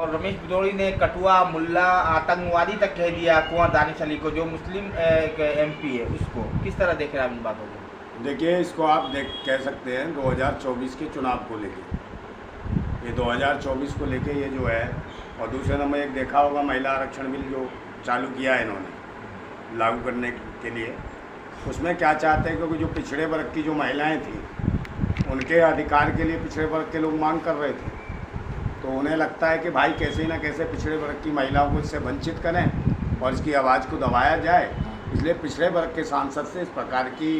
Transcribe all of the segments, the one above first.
और रमेश बिदोड़ी ने कटुआ मुल्ला आतंकवादी तक कह दिया कुंवर दानिश अली को, जो मुस्लिम MP है, उसको किस तरह देख रहे हैं आप इन बातों को? देखिए, इसको आप कह सकते हैं 2024 के चुनाव को लेके, ये 2024 को लेके ये जो है। और दूसरे नंबर एक देखा होगा महिला आरक्षण बिल जो चालू किया है इन्होंने लागू करने के लिए, उसमें क्या चाहते हैं, क्योंकि जो पिछड़े वर्ग की जो महिलाएं थी उनके अधिकार के लिए पिछड़े वर्ग के लोग मांग कर रहे थे, तो उन्हें लगता है कि भाई कैसे ना कैसे पिछड़े वर्ग की महिलाओं को इससे वंचित करें और इसकी आवाज़ को दबाया जाए। इसलिए पिछड़े वर्ग के सांसद से इस प्रकार की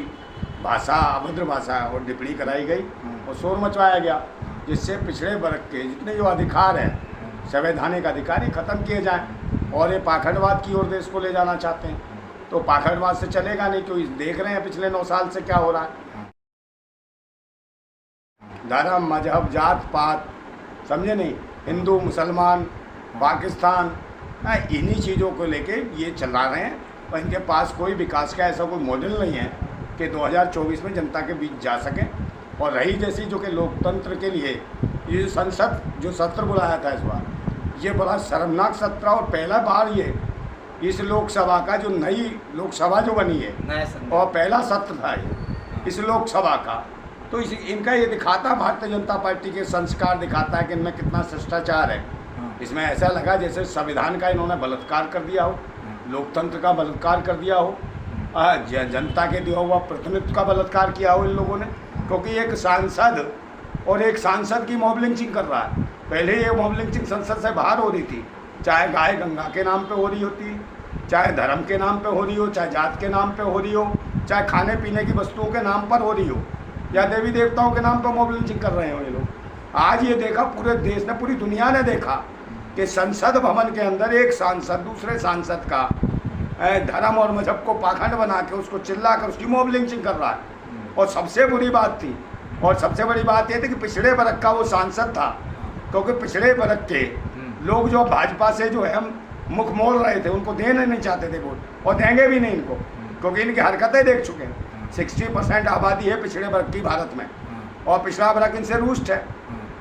भाषा, अभद्र भाषा और टिप्पणी कराई गई और शोर मचवाया गया, जिससे पिछड़े वर्ग के जितने जो अधिकार हैं, संवैधानिक अधिकार, ही खत्म किए जाएं। और ये पाखंडवाद की ओर देश को ले जाना चाहते हैं, तो पाखंडवाद से चलेगा नहीं, क्योंकि देख रहे हैं पिछले 9 साल से क्या हो रहा है। धर्म, मजहब, जात पात, समझे नहीं, हिंदू मुसलमान, पाकिस्तान, इन्हीं चीज़ों को लेके ये चला रहे हैं। और इनके पास कोई विकास का ऐसा कोई मॉडल नहीं है कि 2024 में जनता के बीच जा सकें। और रही जैसी जो कि लोकतंत्र के लिए ये संसद जो सत्र बुलाया था इस बार, ये बड़ा शर्मनाक सत्र, और पहला बार ये इस लोकसभा का जो नई लोकसभा जो बनी है और पहला सत्र था ये इस लोकसभा का, तो इनका ये दिखाता, भारतीय जनता पार्टी के संस्कार दिखाता है कि इनमें कितना शिष्टाचार है। इसमें ऐसा लगा जैसे संविधान का इन्होंने बलात्कार कर दिया हो, लोकतंत्र का बलात्कार कर दिया हो, जनता के दिया हुआ प्रतिनिधित्व का बलात्कार किया हो इन लोगों ने। क्योंकि एक सांसद और एक सांसद की मॉब लिंचिंग कर रहा है। पहले ये मॉब लिंचिंग संसद से बाहर हो रही थी, चाहे गाय गंगा के नाम पे हो रही होती, चाहे धर्म के नाम पे हो रही हो, चाहे जात के नाम पे हो रही हो, चाहे खाने पीने की वस्तुओं के नाम पर हो रही हो, या देवी देवताओं के नाम पर मॉब लिंचिंग कर रहे हो ये लोग। आज ये देखा, पूरे देश ने, पूरी दुनिया ने देखा कि संसद भवन के अंदर एक सांसद दूसरे सांसद का धर्म और मजहब को पाखंड बना के उसको चिल्ला कर उसकी मॉब लिंचिंग कर रहा है। और सबसे बुरी बात थी, और सबसे बड़ी बात यह थी कि पिछड़े वर्ग का वो सांसद था, क्योंकि पिछड़े वर्ग के लोग जो भाजपा से जो है हम मुख मोड़ रहे थे, उनको देना नहीं चाहते थे वोट, और देंगे भी नहीं इनको, क्योंकि इनकी हरकतें देख चुके हैं। 60% आबादी है पिछड़े वर्ग की भारत में, और पिछड़ा वर्ग इनसे रुष्ट है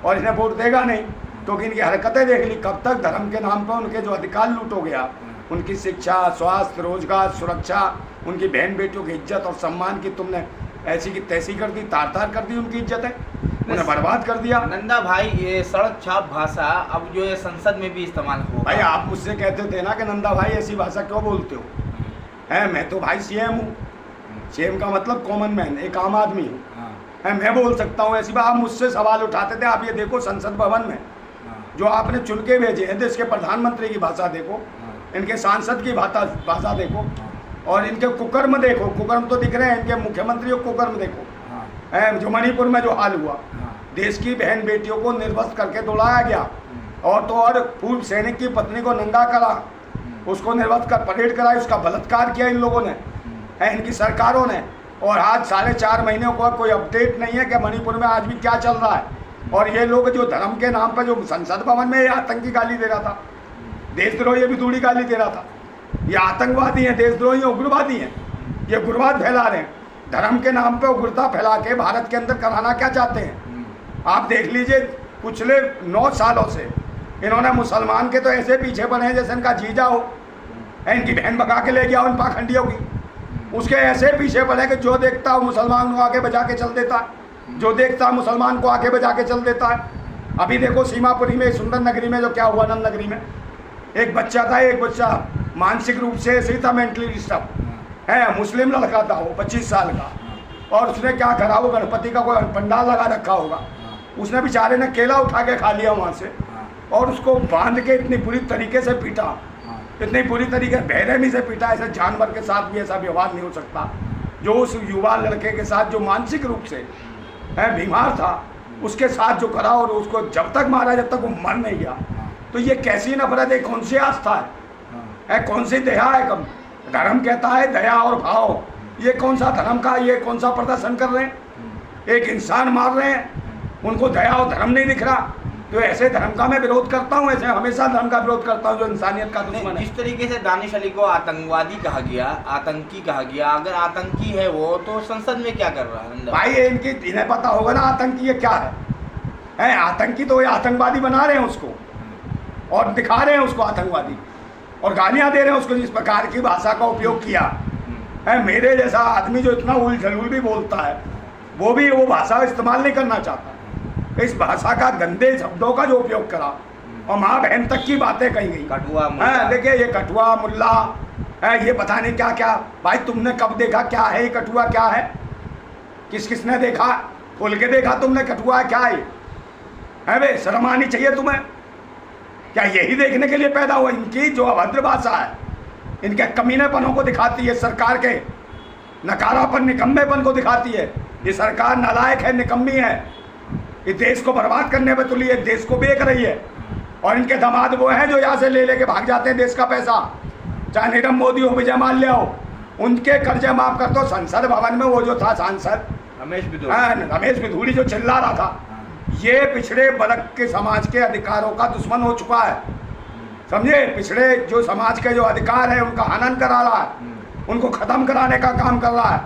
और इन्हें वोट देगा नहीं, क्योंकि इनकी हरकतें देख ली। कब तक धर्म के नाम पर उनके जो अधिकार लूट हो गया, उनकी शिक्षा, स्वास्थ्य, रोजगार, सुरक्षा, उनकी बहन बेटियों की इज्जत और सम्मान की तुमने ऐसी की तैसी कर दी, तार तार कर दी उनकी इज्जत है, उन्हें बर्बाद कर दिया। नंदा भाई, ये सड़क छाप भाषा अब जो है संसद में भी इस्तेमाल हो। भाई आप मुझसे कहते थे ना कि नंदा भाई ऐसी भाषा क्यों बोलते हो? है, मैं तो भाई CM हूँ। CM का मतलब कॉमन मैन, एक आम आदमी हूँ। है, मैं बोल सकता हूँ ऐसी बात। आप मुझसे सवाल उठाते थे, आप ये देखो संसद भवन में जो आपने चुन के भेजे हैं, देश के प्रधानमंत्री की भाषा देखो, इनके सांसद की भाषा देखो, और इनके कुकर्म देखो, कुकर्म तो दिख रहे हैं इनके मुख्यमंत्री, कुकर्म देखो। जो मणिपुर में जो हाल हुआ, देश की बहन बेटियों को निर्वस्त्र करके दौड़ाया गया, और तो और पूर्व सैनिक की पत्नी को नंगा करा, उसको निर्वस्त्र कर परेड कराई, उसका बलात्कार किया इन लोगों ने, इनकी सरकारों ने। और आज 4.5 महीने को कोई अपडेट नहीं है कि मणिपुर में आज भी क्या चल रहा है। और ये लोग जो धर्म के नाम पर जो संसद भवन में आतंकी गाली दे रहा था, देशद्रोही भी दूरी गाली दे रहा था, ये आतंकवादी हैं, देशद्रोही उग्रवादी हैं, ये उग्रवाद फैला रहे हैं। धर्म के नाम पे उग्रता फैला के भारत के अंदर कराना क्या चाहते हैं आप देख लीजिए। पिछले 9 सालों से इन्होंने मुसलमान के तो ऐसे पीछे पड़े हैं जैसे इनका जीजा हो, इनकी बहन भगा के ले गया उन पाखंडियों की, उसके ऐसे पीछे पड़े कि जो देखता हो मुसलमान को आगे बजा के चल देता है, जो देखता मुसलमान को आगे बजा के चल देता है। अभी देखो सीमापुरी में, सुंदर नगरी में जो क्या हुआ, नंद नगरी में एक बच्चा था, एक बच्चा मानसिक रूप से ऐसे था, मेंटली डिस्टर्ब है, मुस्लिम लड़का था वो 25 साल का, और उसने क्या करा, वो गणपति का कोई पंडाल लगा रखा होगा, उसने बेचारे ने केला उठा के खा लिया वहाँ से, और उसको बांध के इतनी बुरी तरीके से पीटा, इतनी बुरी तरीके बेरहमी से पीटा, ऐसे जानवर के साथ भी ऐसा व्यवहार नहीं हो सकता। जो उस युवा लड़के के साथ जो मानसिक रूप से बीमार था, उसके साथ जो करा, और उसको जब तक मारा जब तक वो मर नहीं गया। तो ये कैसी नफरत है, कौन सी आस्था है, कौन सी दया है? कम धर्म कहता है दया और भाव, ये कौन सा धर्म का, ये कौन सा प्रदर्शन कर रहे हैं? एक इंसान मार रहे हैं, उनको दया और धर्म नहीं दिख रहा। तो ऐसे धर्म का मैं विरोध करता हूँ, ऐसे हमेशा धर्म का विरोध करता हूँ जो इंसानियत का दुश्मन है। जिस तरीके से दानिश अली को आतंकवादी कहा गया, आतंकी कहा गया, अगर आतंकी है वो, तो संसद में क्या कर रहा है? भाई इन्हें पता होगा ना आतंकी ये क्या है? आतंकी तो ये आतंकवादी बना रहे हैं उसको, और दिखा रहे हैं उसको आतंकवादी और गालियां दे रहे हैं उसको जिस प्रकार की भाषा का उपयोग किया है। मेरे जैसा आदमी जो इतना उल झलूल भी बोलता है वो भी वो भाषा इस्तेमाल नहीं करना चाहता। इस भाषा का गंदे शब्दों का जो उपयोग करा और माँ बहन तक की बातें कही गई। कठुआ देखिए ये कठुआ मुल्ला है, ये पता नहीं क्या क्या। भाई तुमने कब देखा क्या है ये कठुआ क्या है? किस किसने देखा? खोल के देखा तुमने कठुआ है क्या है बे? शर्म आनी चाहिए तुम्हें। क्या यही देखने के लिए पैदा हुआ? इनकी जो अभद्र भाषा है इनके कमीनेपनों को दिखाती है, सरकार के नकारापन निकम्मेपन को दिखाती है। ये सरकार नालायक है, निकम्मी है, ये देश को बर्बाद करने पर तुली है, देश को बेच रही है। और इनके दामाद वो हैं जो यहाँ से ले लेके भाग जाते हैं देश का पैसा, चाहे नीरव मोदी हो, विजय माल्या हो, उनके कर्जे माफ कर दो। संसद भवन में वो जो था सांसद रमेश बिधूड़ी जो चिल्ला रहा था, ये पिछड़े वर्ग के समाज के अधिकारों का दुश्मन हो चुका है, समझे? पिछड़े जो समाज के जो अधिकार है उनका हनन करा रहा है, उनको खत्म कराने का काम कर रहा है,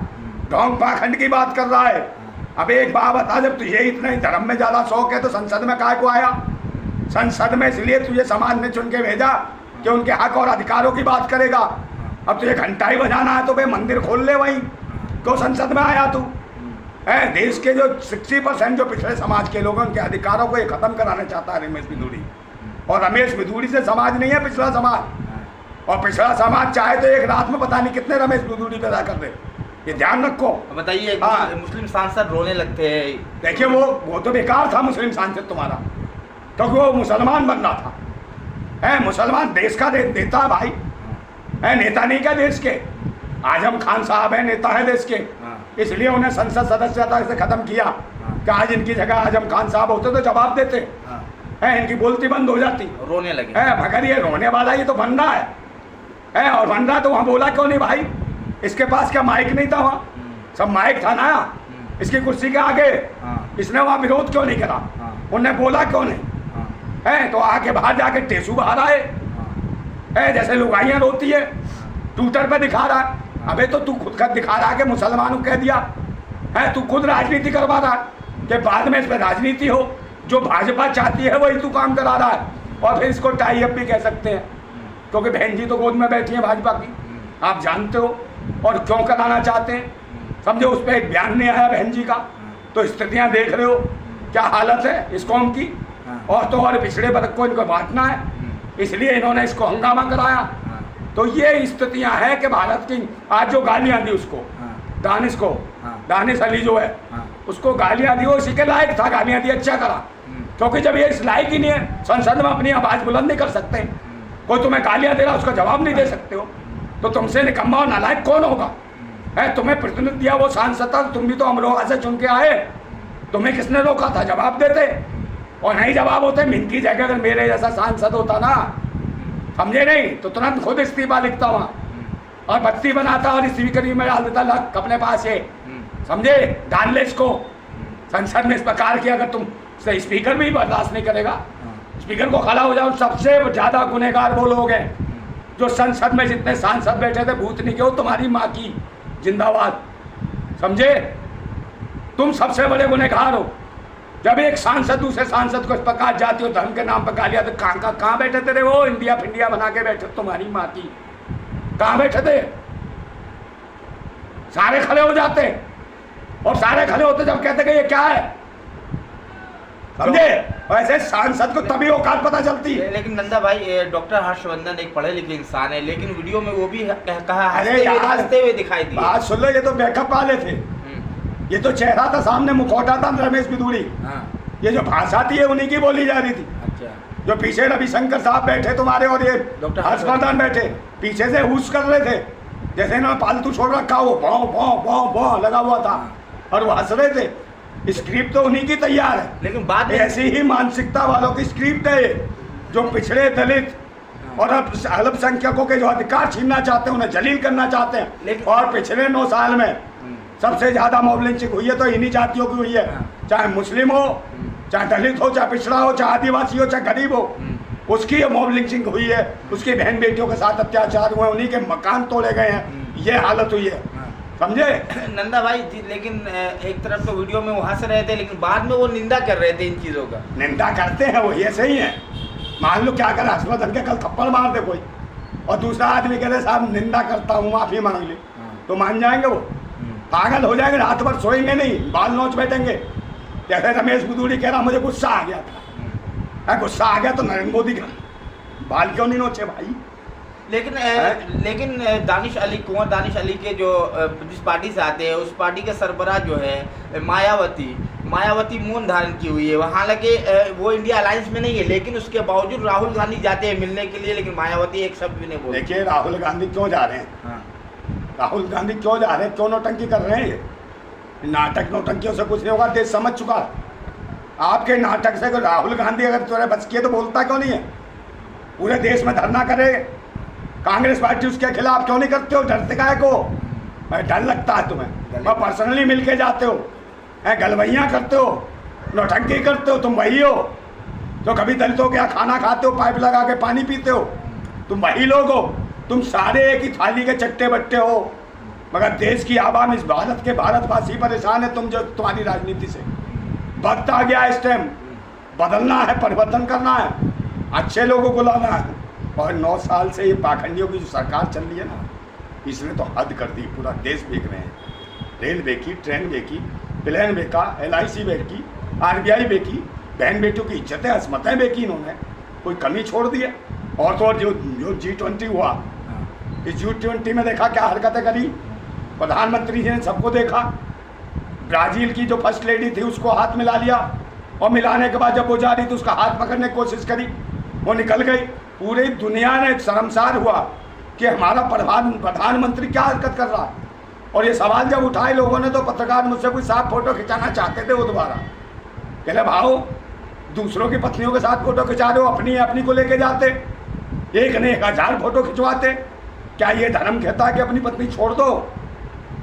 ढोंग पाखंड की बात कर रहा है। अब एक बात बता, जब तुझे इतने धर्म में ज़्यादा शौक है तो संसद में काहे को आया? संसद में इसलिए तुझे समाज ने चुन के भेजा कि उनके हक और अधिकारों की बात करेगा। अब तुझे घंटा ही बजाना है तो भाई मंदिर खोल ले वहीं, क्यों संसद में आया तू? है देश के जो 60% जो पिछड़े समाज के लोग हैं उनके अधिकारों को ये खत्म कराना चाहता है रमेश बिधूड़ी। और रमेश बिधूड़ी से समाज नहीं है पिछड़ा समाज, और पिछड़ा समाज चाहे तो एक रात में पता नहीं कितने रमेश बिधूड़ी पैदा कर दे, ये ध्यान रखो। बताइए, मुस्लिम सांसद रोने लगते हैं। देखिए वो तो बेकार था मुस्लिम सांसद तुम्हारा, क्योंकि वो मुसलमान बनना था। है मुसलमान देश का नेता भाई, है नेता नहीं क्या देश के? आजम खान साहब है, नेता है देश के, इसलिए उन्हें संसद सदस्यता से खत्म किया कि आज इनकी जगह आजम खान साहब होते तो जवाब देते हैं, इनकी बोलती बंद हो जाती। रोने लगे है मगर ये रोने वाला ये तो बन रहा है और बन रहा तो वहाँ बोला क्यों नहीं भाई? इसके पास क्या माइक नहीं था? वहाँ सब माइक था ना इसकी कुर्सी के आगे, इसने वहाँ विरोध क्यों नहीं करा? उन्हें बोला क्यों नहीं? है तो आके बाहर जाके टेसू बाहर आए, है जैसे लुगाइयाँ रोती है, ट्विटर पे दिखा रहा है। अबे तो तू खुद का दिखा रहा है कि मुसलमानों कह दिया है, तू खुद राजनीति करवा रहा है कि बाद में इस पर राजनीति हो, जो भाजपा चाहती है वही तू काम करा रहा है। और फिर इसको टाई अप भी कह सकते हैं, क्योंकि बहन जी तो गोद में बैठी है भाजपा की, आप जानते हो, और क्यों कराना चाहते हैं समझो। उस पर एक बयान नहीं आया बहन जी का, तो स्थितियाँ देख रहे हो क्या हालत है इस कौम की। और तो और पिछड़े वर्ग को इनको बांटना है, इसलिए इन्होंने इसको हंगामा कराया। तो ये स्थितियां हैं कि भारत की आज जो गालियां दी उसको, दानिश को, दानिश अली जो है उसको गालियां दी, वो इसी के लायक था, गालियां दी, अच्छा करा। क्योंकि जब ये इस लायक ही नहीं है, संसद में अपनी आवाज़ बुलंद नहीं कर सकते, कोई तुम्हें गालियां दे रहा उसका जवाब नहीं दे सकते हो, तो तुमसे निकम्मा और नालायक कौन होगा? है तुम्हें प्रतिनिधि दिया वो सांसद था, तुम भी तो अमरोहा से चुन के आए, तुम्हें किसने रोका था? जवाब देते, और नहीं जवाब होते। मिनकी जगह अगर मेरे जैसा सांसद होता ना, समझे नहीं, तो तुरंत खुद इस्तीफा लिखता वहाँ और बत्ती बनाता और स्पीकर में डाल देता, लग अपने पास है, समझे? डाल ले इसको संसद में इस प्रकार की। अगर तुम स्पीकर भी बर्दाश्त नहीं करेगा, स्पीकर को खड़ा हो जाओ। सबसे ज़्यादा गुनहगार वो लोग हैं जो संसद में जितने सांसद बैठे थे, भूतनी के हो तुम्हारी माँ की जिंदाबाद, समझे? तुम सबसे बड़े गुनहगार हो। जब एक सांसद दूसरे सांसद को इस प्रकार जाति और धर्म के नाम पर गालियां, तो कहाँ बैठे थे वो? इंडिया फिंडिया बना के बैठे तुम्हारी माँ की, कहाँ बैठे थे? सारे खड़े हो जाते, और सारे खड़े होते जब कहते कि ये क्या है, समझे? वैसे सांसद को तभी औकात पता चलती है। लेकिन नंदा भाई, डॉक्टर हर्षवर्धन एक पढ़े लिखे इंसान है, लेकिन वीडियो में वो भी कहा हंसते हुए दिखाई दिए। बात सुन लो, ये तो बैकअप वाले थे, ये तो चेहरा था सामने, मुखौटा था रमेश बिधूड़ी। ये जो भाषा थी ये उन्हीं की बोली जा रही थी। अच्छा। जो पीछे रविशंकर साहब बैठे तुम्हारे और ये डॉक्टर हर्षवर्धन बैठे, पीछे से हुश कर रहे थे, जैसे इन्होंने पालतू छोड़ रखा, वो भौं भौं भौं भौं लगा हुआ था, और वो हंस रहे थे। स्क्रिप्ट तो उन्हीं की तैयार है, लेकिन बात ऐसी ही मानसिकता वालों की स्क्रिप्ट है, जो पिछड़े दलित और अल्पसंख्यकों के जो अधिकार छीनना चाहते हैं, उन्हें जलील करना चाहते हैं। और पिछले 9 साल में सबसे ज्यादा मॉब लिंचिंग हुई है तो इन्हीं जातियों की हुई है, चाहे मुस्लिम हो, चाहे दलित हो, चाहे पिछड़ा हो, चाहे आदिवासी हो, चाहे गरीब हो, उसकी मॉब लिंचिंग हुई है। उसकी बहन बेटियों के साथ अत्याचार हुए, उन्हीं के मकान तोड़े गए हैं, ये हालत हुई है, समझे? नंदा भाई, लेकिन एक तरफ तो वीडियो में वो हंस रहे थे, लेकिन बाद में वो निंदा कर रहे थे इन चीज़ों का। निंदा करते हैं वो, ये सही है, मान लो क्या करे, हर्षवर्धन के कल थप्पड़ मार दे कोई, और दूसरा आदमी कह रहे साहब निंदा करता हूँ माफी मांग ले, तो मान जाएंगे वो? पागल हो जाएंगे, रात भर सोएंगे नहीं, बाल नोच बैठेंगे। जैसे रमेश बुदूड़ी कह रहा मुझे गुस्सा आ गया था, गुस्सा आ गया तो नरेंद्र मोदी का बाल क्यों नहीं नोचे भाई? लेकिन दानिश अली, कुंवर दानिश अली के जो जिस पार्टी से आते हैं उस पार्टी के सरबराह जो है मायावती मौन धारण की हुई है। हालांकि वो इंडिया अलायंस में नहीं है, लेकिन उसके बावजूद राहुल गांधी जाते हैं मिलने के लिए, लेकिन मायावती एक शब्द भी नहीं बोलते। देखिए राहुल गांधी क्यों जा रहे हैं? हाँ। राहुल गांधी क्यों जा रहे हैं? क्यों नौटंकी कर रहे हैं? ये नाटक नौटंकियों से कुछ नहीं होगा, देश समझ चुका। आपके नाटक से राहुल गांधी अगर तुम्हारे बच किए तो बोलता क्यों नहीं है? पूरे देश में धरना करे, कांग्रेस पार्टी उसके खिलाफ क्यों नहीं करते हो? डरते काहे को? डर लगता है तुम्हें? मैं पर्सनली मिल के जाते हो, गलवैयाँ करते हो, नौटंकी करते हो, तुम वही हो। तो कभी दलितों के यहाँ खाना खाते हो, पाइप लगा के पानी पीते हो, तुम वही लोग हो। तुम सारे एक ही थाली के चट्टे बट्टे हो, मगर देश की आवाम, इस भारत के भारतवासी परेशान है तुम्हारी राजनीति से। वक्त आ गया, इस टाइम बदलना है, परिवर्तन करना है, अच्छे लोगों को लाना है। और 9 साल से ये पाखंडियों की जो सरकार चल रही है ना, इसने तो हद कर दी। पूरा देश बेच रहे हैं, रेल बेची, ट्रेन बेची, प्लेन बेचा, LIC बेची, RBI बेची, बहन बेटियों की इज्जतें असमतें बेची इन्होंने, कोई कमी छोड़ दी है। और तो और जो G20 हुआ, इस G20 में देखा क्या हरकतें करी प्रधानमंत्री जी ने, सबको देखा। ब्राज़ील की जो फर्स्ट लेडी थी उसको हाथ मिला लिया, और मिलाने के बाद जब वो जा रही तो उसका हाथ पकड़ने की कोशिश करी, वो निकल गई। पूरी दुनिया ने शर्मसार हुआ कि हमारा प्रधानमंत्री क्या हरकत कर रहा है। और ये सवाल जब उठाए लोगों ने तो पत्रकार मुझसे कोई साथ फोटो खिंचाना चाहते थे, वो दोबारा कहले भाव दूसरों की पत्नियों के साथ फोटो खिंचा रहे हो, अपनी को लेके जाते, एक ने 1000 फोटो खिंचवाते। क्या ये धर्म कहता है कि अपनी पत्नी छोड़ दो?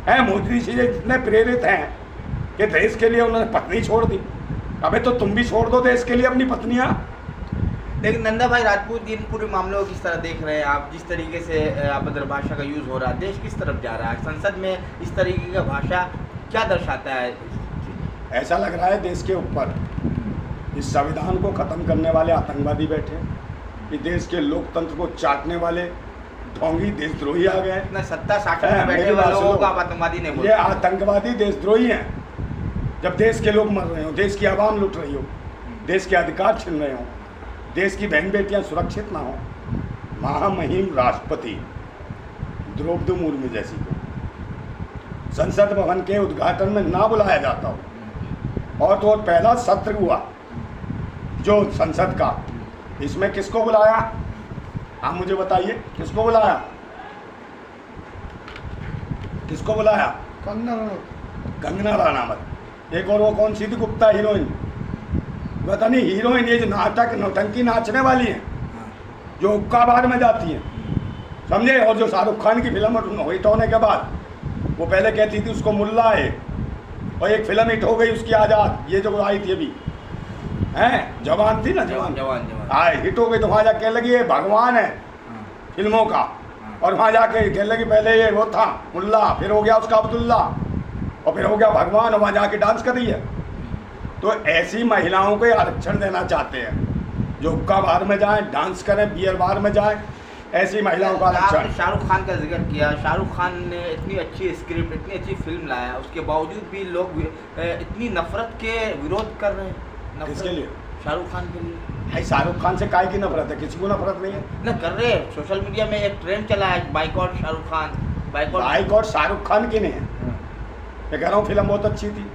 मोदी जी जितने प्रेरित हैं कि देश के लिए उन्होंने पत्नी छोड़ दी, अबे तो तुम भी छोड़ दो देश के लिए अपनी पत्नियां। लेकिन नंदा भाई राजपूत इन पूरे मामलों को किस तरह देख रहे हैं आप? जिस तरीके से अभद्र भाषा का यूज़ हो रहा है, देश किस तरफ जा रहा है? संसद में इस तरीके का भाषा क्या दर्शाता है? ऐसा लग रहा है देश के ऊपर इस संविधान को ख़त्म करने वाले आतंकवादी बैठे, इस देश के लोकतंत्र को चाटने वाले ढोंगी देशद्रोही आ गए। इतना सत्ता शासन में बैठे हुए लोगों को आतंकवादी नहीं बोलते। ये आतंकवादी देशद्रोही हैं। जब देश के लोग मर रहे हो, देश की आवाम लुट रही हो, देश के अधिकार छीन रहे हो, देश की बहन बेटियां सुरक्षित ना हो, महामहिम राष्ट्रपति द्रौपदी मुर्मू जैसी को संसद भवन के उद्घाटन में ना बुलाया जाता हो। और तो पहला सत्र हुआ जो संसद का, इसमें किसको बुलाया? आप मुझे बताइए, किसको बुलाया? किसको बुलाया? कंगना रनावत। एक और वो कौन सी थी गुप्ता हीरोइन, पता नहीं हीरोइन, ये जो नाटक नौटंकी नाचने वाली है, जो हुक्का बार में जाती हैं, समझे? और जो शाहरुख खान की फिल्म हिट होने के बाद वो पहले कहती थी उसको मुल्ला है, और एक फिल्म हिट हो गई उसकी आज़ाद, ये जो आई थी अभी, जवान थी ना, जवान हिट हो गई, तो वहाँ जाके लगी ये भगवान है फिल्मों का, और वहाँ जाके कहने लगी पहले ये वो था मुल्ला, फिर हो गया उसका अब्दुल्ला, और फिर हो गया भगवान, और वहाँ जाके डांस कर रही है। तो ऐसी महिलाओं को आरक्षण देना चाहते हैं जो हुक्का बार में जाएं, डांस करें, बियर बार में जाएं, ऐसी महिलाओं का आरक्षण। शाहरुख खान का जिक्र किया, शाहरुख खान ने इतनी अच्छी स्क्रिप्ट, इतनी अच्छी फिल्म लाया, उसके बावजूद भी लोग इतनी नफरत के विरोध कर रहे हैं। किसके लिए? शाहरुख खान के लिए। भाई शाहरुख खान से काय की नफरत है? किसी को नफरत नहीं है ना, कर रहे हैं। सोशल मीडिया में एक ट्रेंड चला है, बाइकआउट शाहरुख खान, बाइकआउट शाहरुख खान की नहीं है। मैं कह रहा हूँ फिल्म बहुत अच्छी थी,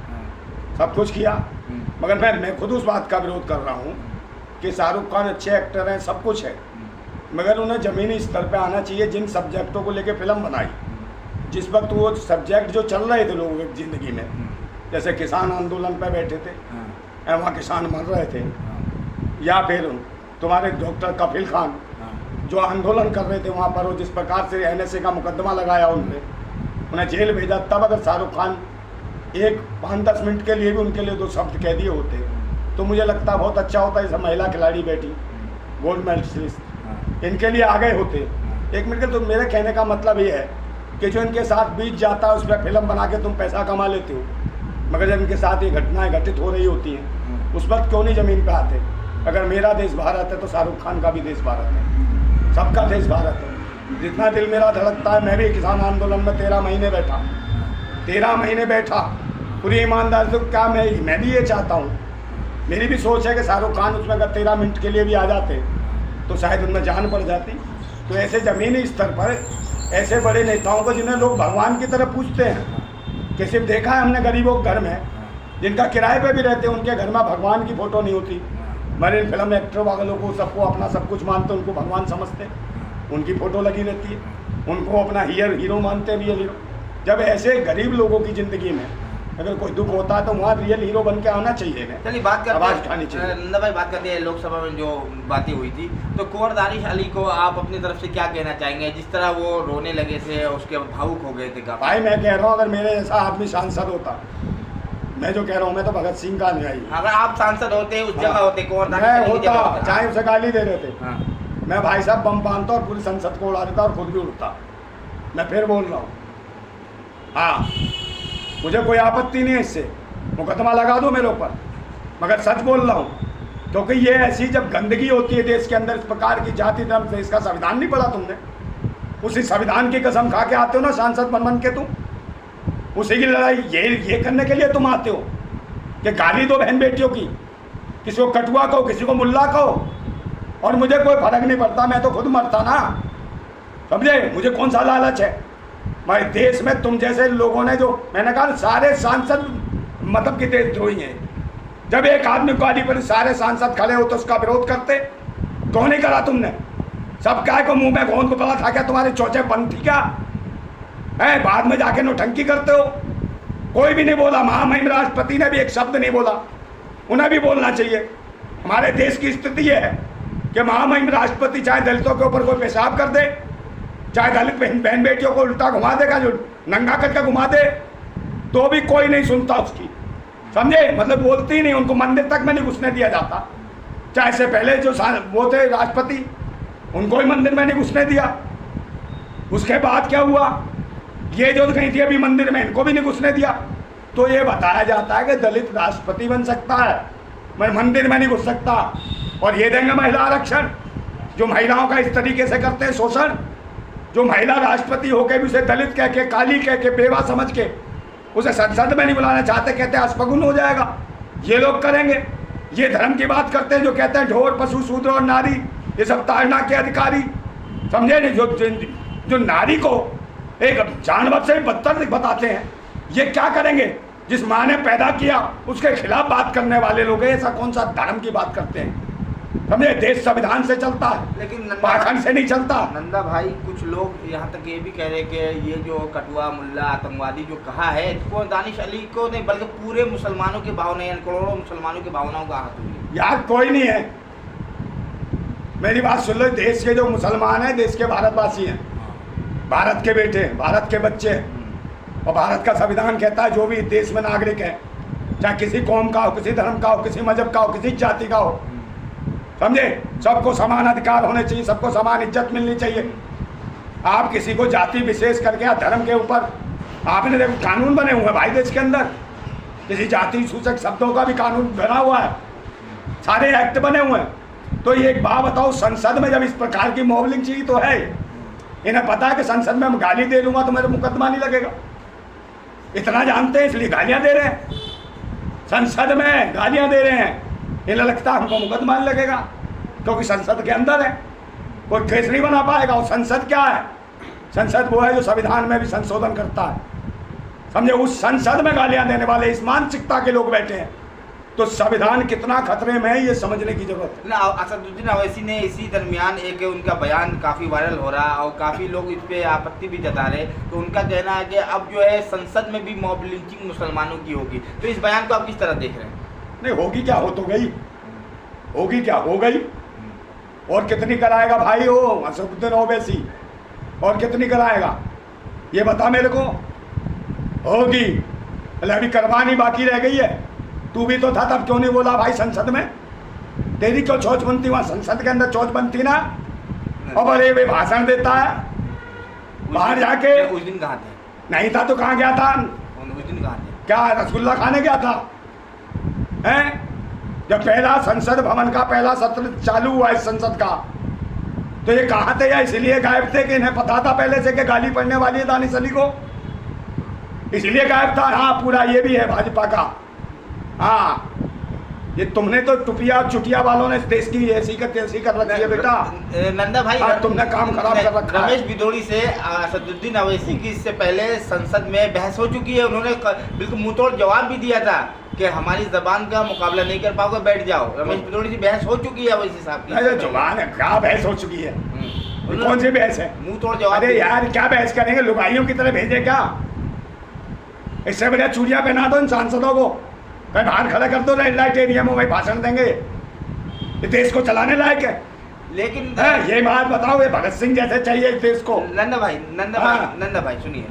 सब कुछ किया, मगर मैं खुद उस बात का विरोध कर रहा हूँ कि शाहरुख खान अच्छे एक्टर हैं, सब कुछ है, मगर उन्हें ज़मीनी स्तर पे आना चाहिए। जिन सब्जेक्टों को लेके फिल्म बनाई, जिस वक्त वो सब्जेक्ट जो चल रहे थे लोगों की ज़िंदगी में, जैसे किसान आंदोलन पे बैठे थे, वहाँ किसान मर रहे थे, या फिर तुम्हारे डॉक्टर कफिल खान जो आंदोलन कर रहे थे वहाँ पर, जिस प्रकार से NSA का मुकदमा लगाया उन पर, उन्हें जेल भेजा, तब अगर शाहरुख खान एक 5-10 मिनट के लिए भी उनके लिए 2 शब्द कह दिए होते तो मुझे लगता बहुत अच्छा होता। जैसे महिला खिलाड़ी बैठी, गोल्ड मेडलिस्ट, इनके लिए आ गए होते। 1 मिनट के, तो मेरे कहने का मतलब ये है कि जो इनके साथ बीत जाता है उस पर फिल्म बना के तुम पैसा कमा लेते हो, मगर जब इनके साथ ये घटनाएं घटित हो रही होती हैं उस वक्त क्यों नहीं ज़मीन पे आते? अगर मेरा देश भारत है तो शाहरुख खान का भी देश भारत है, सबका देश भारत है। जितना दिल मेरा धड़कता है, मैं भी किसान आंदोलन में 13 महीने बैठा, 13 महीने बैठा पूरी ईमानदारी से। क्या मैं भी ये चाहता हूँ, मेरी भी सोच है कि शाहरुख खान उसमें अगर 13 मिनट के लिए भी आ जाते तो शायद उनमें जान पड़ जाती। तो ऐसे ज़मीनी स्तर पर ऐसे बड़े नेताओं को जिन्हें लोग भगवान की तरह पूछते हैं, कि सिर्फ देखा है हमने गरीबों के घर में जिनका किराए पे भी रहते हैं, उनके घर में भगवान की फ़ोटो नहीं होती। मरीन फिल्म एक्टर वालों को सबको अपना सब कुछ मानते, उनको भगवान समझते, उनकी फ़ोटो लगी रहती है, उनको अपना हीरो मानते हैं, रियल हीरो। जब ऐसे गरीब लोगों की ज़िंदगी में अगर कोई दुख होता है तो वहाँ रियल हीरो बन के आना चाहिए ना। चलिए बात करते आवाज़ उठानी चाहिए। नंदा भाई, बात करते हैं लोकसभा में जो बातें हुई थी, तो कुंवर दानिश अली को आप अपनी तरफ से क्या कहना चाहेंगे? जिस तरह वो रोने लगे थे, उसके भावुक हो गए थे काफी। भाई मैं कह रहा हूँ, अगर मेरे जैसा आदमी सांसद होता, मैं जो कह रहा हूँ, मैं तो भगत सिंह का अनुयायी। अगर आप सांसद होते, उस जगह होते, कुंवर दानिश मैं अली की जगह होता, होता, चाहे उसे गाली दे रहे थे, हाँ, मैं भाई साहब बम बांधता और पूरी संसद को उड़ा देता और खुद भी उड़ता। मैं फिर बोल रहा हूँ, हाँ मुझे कोई आपत्ति नहीं है इससे, मुकदमा लगा दो मेरे ऊपर, मगर सच बोल रहा हूँ। क्योंकि ये ऐसी जब गंदगी होती है देश के अंदर, इस प्रकार की जाति धर्म से, इसका संविधान नहीं पढ़ा तुमने? उसी संविधान की कसम खा के आते हो ना सांसद बन के तुम, उसी की लड़ाई ये करने के लिए तुम आते हो कि गाली दो बहन बेटियों की, किसी को कटुआ कहो, किसी को मुल्ला कहो, और मुझे कोई फर्क नहीं पड़ता, मैं तो खुद मरता ना, समझे? मुझे कौन सा लालच है? हमारे देश में तुम जैसे लोगों ने, जो मैंने कहा सारे सांसद मतलब कि देशद्रोही हैं। जब एक आदमी गाड़ी पर सारे सांसद खड़े हो तो उसका विरोध करते, क्यों नहीं करा तुमने? सब क्या को मुंह में गोंद को पड़ा था क्या? तुम्हारे चोचे बंद थी क्या है? बाद में जाके नौटंकी करते हो। कोई भी नहीं बोला, महामहिम राष्ट्रपति ने भी एक शब्द नहीं बोला, उन्हें भी बोलना चाहिए। हमारे देश की स्थिति ये है कि महामहिम राष्ट्रपति चाहे दलितों के ऊपर कोई पेशाब कर दे, चाहे दलित बहन बेटियों को उल्टा घुमा देगा, जो नंगा करके घुमा दे, तो भी कोई नहीं सुनता उसकी, समझे? मतलब बोलती ही नहीं, उनको मंदिर तक में नहीं घुसने दिया जाता। चाहे से पहले जो वो थे राष्ट्रपति, उनको ही मंदिर में नहीं घुसने दिया। उसके बाद क्या हुआ? ये जो कहीं थी अभी मंदिर में, इनको भी नहीं घुसने दिया। तो ये बताया जाता है कि दलित राष्ट्रपति बन सकता है, मैं मंदिर में नहीं घुस सकता। और ये देंगे महिला आरक्षण, जो महिलाओं का इस तरीके से करते हैं शोषण, जो महिला राष्ट्रपति होकर भी उसे दलित कह के, काली कह के, बेवा समझ के उसे संसद में नहीं बुलाना चाहते, कहते हैं अस्पगुन हो जाएगा, ये लोग करेंगे। ये धर्म की बात करते हैं, जो कहते हैं ढोर पशु शूद्र और नारी ये सब ताड़ना के अधिकारी, समझे नहीं? जो नारी को एक जानवर से बदतर बताते हैं, ये क्या करेंगे? जिस माँ ने पैदा किया उसके खिलाफ बात करने वाले लोग हैं। ऐसा कौन सा धर्म की बात करते हैं? समझे? देश संविधान से चलता है, लेकिन पाखंड से नहीं चलता। नंदा भाई, कुछ लोग यहाँ तक ये भी कह रहे कि ये जो कटुआ मुल्ला आतंकवादी जो कहा है, कुंवर दानिश अली को नहीं बल्कि पूरे मुसलमानों की भावनाएं, करोड़ों मुसलमानों की भावनाओं का आहत हुई। यार कोई नहीं है, मेरी बात सुन लो। देश के जो मुसलमान हैं, देश के भारतवासी हैं, भारत के बेटे हैं, भारत के बच्चे हैं, और भारत का संविधान कहता है जो भी देश में नागरिक है, चाहे किसी कौम का हो, किसी धर्म का हो, किसी मजहब का हो, किसी जाति का हो, समझे, सबको समान अधिकार होने चाहिए, सबको समान इज्जत मिलनी चाहिए। आप किसी को जाति विशेष करके या धर्म के ऊपर, आपने देखो कानून बने हुए हैं भाई देश के अंदर, किसी जाति सूचक शब्दों का भी कानून बना हुआ है, सारे एक्ट बने हुए हैं। तो ये एक बात बताओ, संसद में जब इस प्रकार की मॉबलिंग चाहिए तो है, इन्हें पता है कि संसद में गाली दे लूंगा तो मेरा मुकदमा नहीं लगेगा, इतना जानते हैं, इसलिए गालियां दे रहे हैं। संसद में गालियां दे रहे हैं, इन्हें लगता है हमको मुकदमा नहीं लगेगा, क्योंकि संसद के अंदर है, कोई केस नहीं बना पाएगा। और संसद क्या है? संसद वो है जो संविधान में भी संशोधन करता है, समझे? उस संसद में गालियां देने वाले इस मानसिकता के लोग बैठे हैं, तो संविधान कितना खतरे में है ये समझने की जरूरत है। ना असदुद्दीन अवैसी ने इसी दरमियान एक उनका बयान काफ़ी वायरल हो रहा और काफ़ी लोग इस पे आपत्ति भी जता रहे, तो उनका कहना है कि अब जो है संसद में भी मॉब लिंचिंग मुसलमानों की होगी। तो इस बयान को आप किस तरह देख रहे हैं? नहीं होगी क्या, हो तो गई, होगी क्या, हो गई। और कितनी कराएगा भाई वो असदुद्दीन ओवैसी, और कितनी कराएगा ये बता मेरे को? होगी, अभी करवानी बाकी रह गई है। तू भी तो था तब, क्यों नहीं बोला भाई संसद में? तेरी क्यों चोच बनती? वहाँ संसद के अंदर चोच बनती ना, और अरे वे भाषण देता है बाहर जाके। उस दिन कहाँ थे? नहीं था तो कहाँ गया था? उस दिन कहाँ थे? क्या रसगुल्ला खाने गया था? हैं? जब पहला संसद भवन का पहला सत्र चालू हुआ इस संसद का, तो ये कहाँ थे या इसलिए गायब थे कि इन्हें पता था पहले से कि गाली पड़ने वाली है दानिश अली को, इसलिए गायब था? हाँ, पूरा ये भी है भाजपा का। हाँ, ये तुमने तो टुपिया चुटिया वालों ने देश की ऐसी का तैसी कर रखी है बेटा। नंदा भाई, तुमने काम खराब कर रखा है। रमेश भिदोड़ी से असदुद्दीन अवैसी की इससे पहले संसद में बहस हो चुकी है। उन्होंने बिल्कुल मुंहतोड़ जवाब भी दिया था कि हमारी जबान का मुकाबला नहीं कर पाओगे, बैठ जाओ। रमेश भिदोड़ी से बहस हो चुकी है अवैसी साहब की। जुबान है, क्या बहस हो चुकी है? कौन सी बहस है? मुंह तोड़ जवाब। अरे यार, क्या बहस करेंगे? लुगाइयों की तरह भेजे क्या? इससे बढ़िया चूड़िया पहना दो इन सांसदों को, कहीं बाहर खड़ा कर दो रेड लाइट एरिया में, वही भाषण देंगे। ये देश को चलाने लायक है? लेकिन ये बात बताओ, ये भगत सिंह जैसे चाहिए इस देश को? नंदा भाई सुनिए,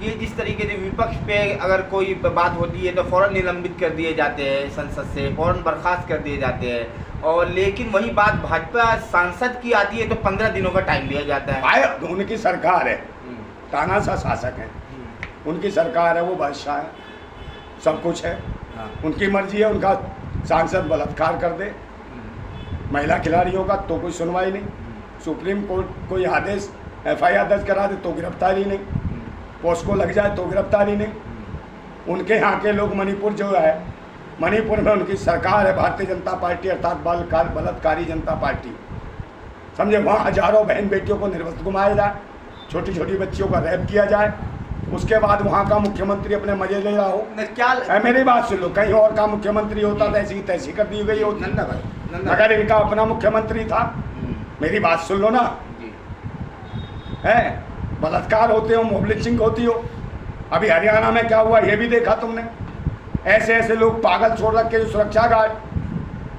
ये जिस तरीके से विपक्ष पे अगर कोई बात होती है तो फौरन निलंबित कर दिए जाते हैं संसद से, फौरन बर्खास्त कर दिए जाते हैं, और लेकिन वही बात भाजपा सांसद की आती है तो 15 दिनों का टाइम दिया जाता है। भाई उनकी सरकार है, तानाशाह शासक है, उनकी सरकार है, वो बादशाह है, सब कुछ है। उनकी मर्जी है, उनका सांसद बलात्कार कर दे महिला खिलाड़ियों का तो कोई सुनवाई नहीं, सुप्रीम कोर्ट कोई आदेश FIR दर्ज करा दे तो गिरफ्तारी नहीं, पोस्को लग जाए तो गिरफ्तारी नहीं। उनके यहाँ के लोग, मणिपुर जो है, मणिपुर में उनकी सरकार है भारतीय जनता पार्टी, अर्थात बलात्कारी जनता पार्टी, समझे। वहाँ हजारों बहन बेटियों को निर्वस्त्र घुमाया जाए, छोटी छोटी बच्चियों का रेप किया जाए, उसके बाद वहाँ का मुख्यमंत्री अपने मजे ले रहा हो। क्या मेरी बात सुन लो, कहीं और का मुख्यमंत्री होता तो ऐसी तैसी कर दी गई होती। अगर इनका अपना मुख्यमंत्री था, मेरी बात सुन लो ना, है बलात्कार होते हो, मोब लिंचिंग होती हो। अभी हरियाणा में क्या हुआ ये भी देखा तुमने। ऐसे ऐसे लोग पागल छोड़ रखे, जो सुरक्षा गार्ड,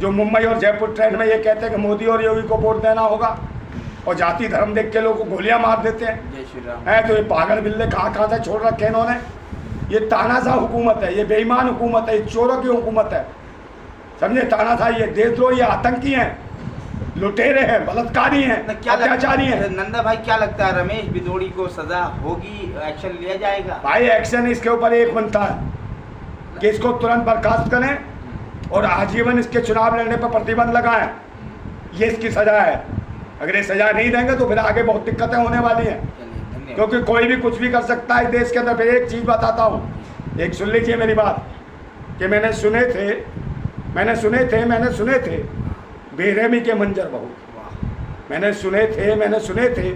जो मुंबई और जयपुर ट्रेन में ये कहते हैं कि मोदी और योगी को वोट देना होगा, और जाति धर्म देख के लोगों को गोलियां मार देते हैं। जय श्री राम। है तो ये पागल बिल्ले कहाँ से छोड़ रखे इन्होंने। ये तानाशाह हुकूमत है, ये बेईमान हुकूमत है, ये चोरों की हुकूमत है, समझे। तानाशाह, ये देशद्रोही, ये आतंकी हैं, लुटेरे हैं, बलात्कारी हैं, अत्याचारी हैं। नंदा भाई, क्या लगता है रमेश भिदोड़ी को सजा होगी, एक्शन लिया जाएगा? भाई एक्शन इसके ऊपर एक बनता है कि इसको तुरंत बर्खास्त करें और आजीवन इसके चुनाव लड़ने पर प्रतिबंध लगाएं। ये इसकी सजा है। अगर ये सजा नहीं देंगे तो फिर आगे बहुत दिक्कतें होने वाली हैं, क्योंकि कोई भी कुछ भी कर सकता है देश के अंदर। फिर एक चीज़ बताता हूँ, एक सुन लीजिए मेरी बात, कि मैंने सुने थे बेरहमी के मंजर बहुत, मैंने सुने थे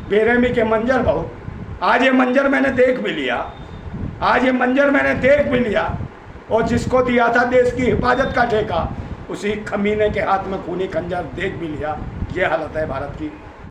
बेरहमी के मंजर बहुत। आज ये मंजर मैंने देख भी लिया, और जिसको दिया था देश की हिफाजत का ठेका, उसी खमीने के हाथ में खूनी खंजर देख भी लिया। ये हालत है भारत की।